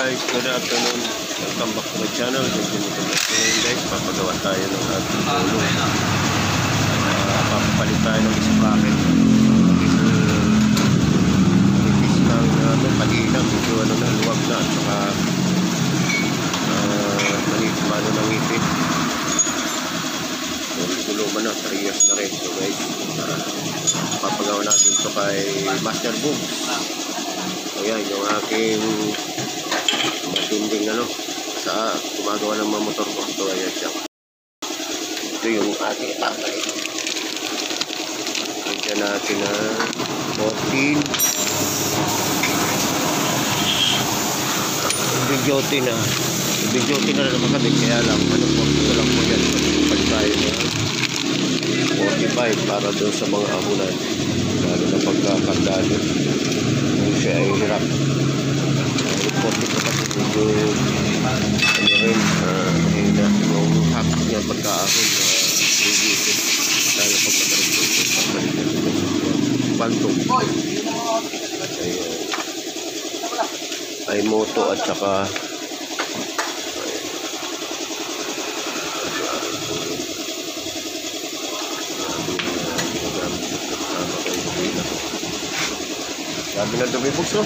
guys, good afternoon. Welcome back to my channel. Ngayon guys, papagawa tayo ng ating ulo. Papapalit tayo ng sprocket. Ipis ng pag-iinang. Medyo luwag na. At saka mano ng ipin. Guluman na, 3 years na rin. So guys, papagawa natin ito kay Master Boom. Ayan, yung aking matinding sa gumagawa ng mga motor ko. So ayan siya. Ito yung aking tatay. Lagyan natin na 14. Bigyote na rin nakakabit. Kaya lang, po lang po yan. Pag tayo na 45 para doon sa mga ahunan. Lalo na pagkakandalo. Siya ay hirap. Report ito kasi medyo rin mahina yung hatak niya pagkaahon na reduce. Lalo pag matarapos yung pagkalitan ito. Pantong. Ay moto at saka sabi na dumi box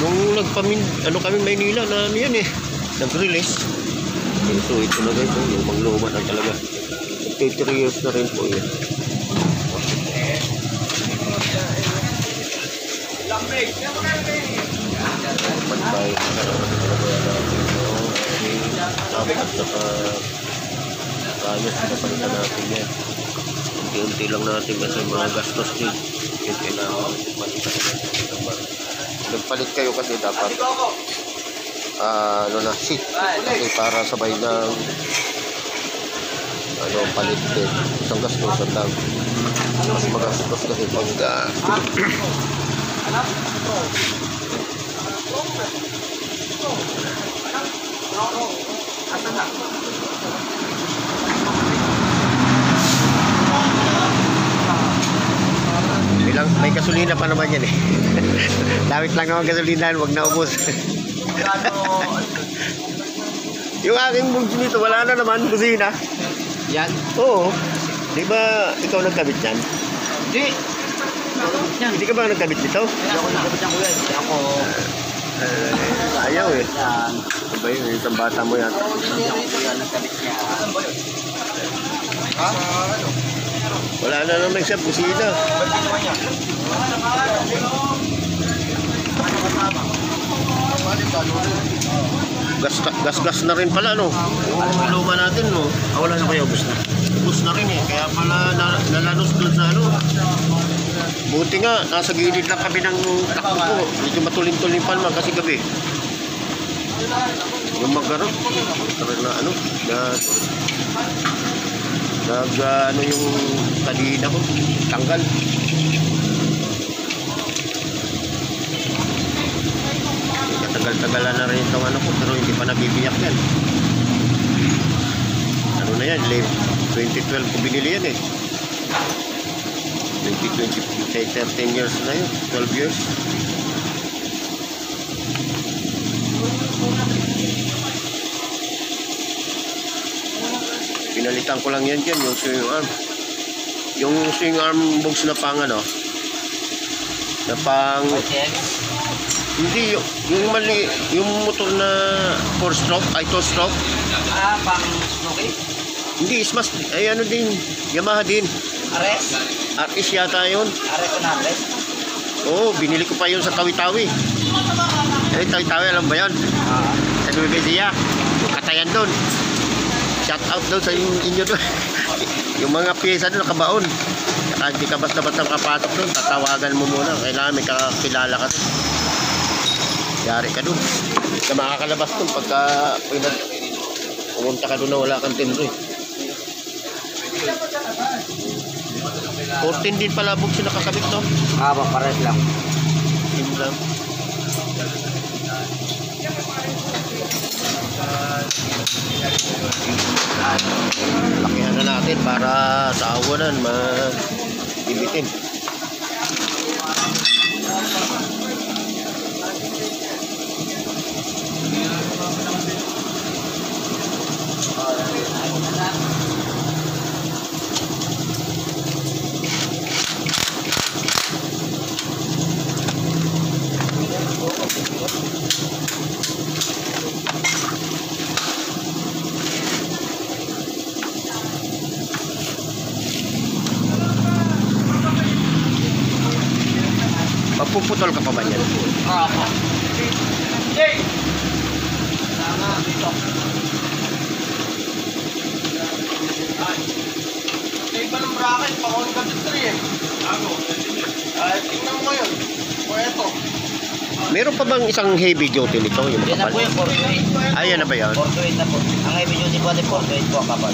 nung kami Maynila na yan nag-release. So ito na guys, lumang-luma na talaga. 3 years na rin po yan. Pagbahay na at saka ayos na palitan natin yan. Unti-unti lang natin kasi mga gastos din. Yung kailangan palitan natin. Nagpalit kayo kasi dapat seat kasi para sabay ng palit din. Isang gastos lang. Mas magastos kasi pag may gasolina pa naman yan Dawit lang naman gasolina, wag na ubos. Yung aking bungs nito, wala na naman kusina. Yan? Oo. Di ba ikaw nagkabit yan? Hindi. Hindi ka ba nagkabit nito? Hindi ako nagkabit yan kuya. Hindi ako. Ayaw Yan. Diba yun, isang bata mo yan. Hindi ako kuya nagkabit niya. Ha? Wala na naman siya kusina. Gas na rin pala yung luma natin Wala na kayo, ubus na. Ubus na rin kaya pala nalanos doon sa buti nga nasa gilid lang kami ng takbo ko. Medyo matulin-tulin pa naman kasi gabi yung maggarot na yung kadina ko tanggal. Tagal-tagalan na rin itong ko pero hindi pa nabibiyak yan. Na yan, 2012 ko binili yan 2020, 13 years na yun, 12 years. Pinalitan ko lang yan dyan, yung swing arm. Yung swing arm box na pang na pang hindi, yung mali, yung motor na 4-stroke, ay 2-stroke. Pang smoky? Hindi, smash, ay din, Yamaha din. Ares? RS yata yun. Ares na Ares? Oo, binili ko pa yun sa Tawi-Tawi. Tawi-Tawi, alam ba yun? Sa Nuevesia, yung katayan doon. Shout out doon sa inyo doon. Yung mga pyesa doon nakabaon. Kaya hindi ka basta-basta makapatok doon, tatawagan mo muna. Kailangan may kakilala ka doon. Yari ka doon. Ka makakalabas doon pagka pumunta ka doon na wala kang tindro 14 din pala box yung nakakabit Pares lang. Sim lang. Lakihan na natin para sa awanan mag-ibitin. Nagpuputol ka pa ba yan? Opo. Iba ng bracket, pa-Honda 3 eh. Ay, tingnan mo yun. O eto. Meron pa bang isang heavy duty nito? Yung Yan na po makapal? yung 48. Ayan na ba yan? 48 na po. Ang heavy duty po ay 48 po kapal.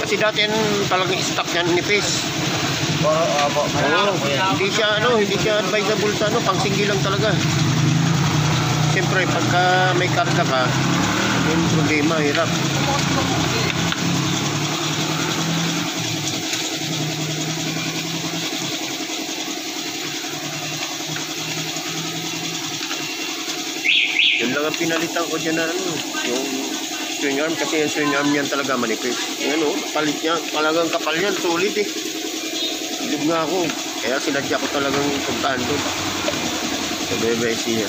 Kasi dati yan talagang stock yan nipis. Opo. Malaki po yan. Hindi siya advisable sa pang single lang talaga. Siyempre, pagka may karga ka, yung problema, hirap. Yun lang ang pinalitan ko dyan na yung swing arm, kasi yung swing arm yan talaga manipis. Yung palit niya, talagang kapal yan, solid eh. Ilog nga ako, kaya sinadya ko talagang puntahan doon. Sa Nueva Ecija.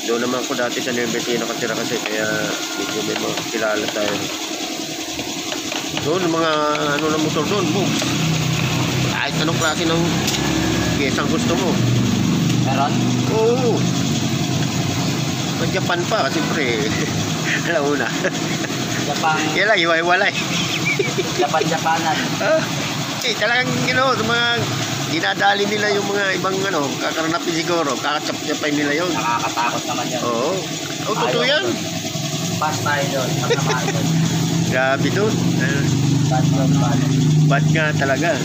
Doon naman ko dati sa Nueva Ecija nakatira kasi, kaya medyo may mga kilala tayo. Doon, mga na motor doon, books. Kahit anong klase ng pyesang gusto mo. Meron? Oo. Sa Japan pa, siyempre. Alam mo na. Japan. Yan lang, iwa-iwalay. Japanan. Talagang, mga dinadali nila yung mga ibang, kakaranapin siguro. Kakachap-chapay nila yun. Nakakatakot naman yan. Oo. Totoo yan. Pass tayo doon. Pagkamaan doon. Grabe doon. Pass doon. Bad nga talaga.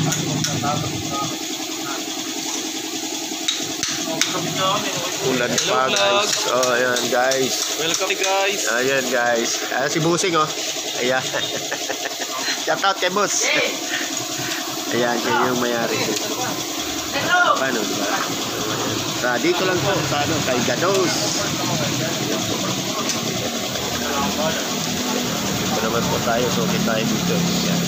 Ulan pa, guys. Oh, ayan, guys. Welcome guys. Ayan, guys. Si Busing, oh. Ayan. Shout out kay Boss. Ayan, siya yung mayari. Paano, diba? Dito lang po, sa kay Gados. Dito naman po tayo, so tayo dito. Ayan.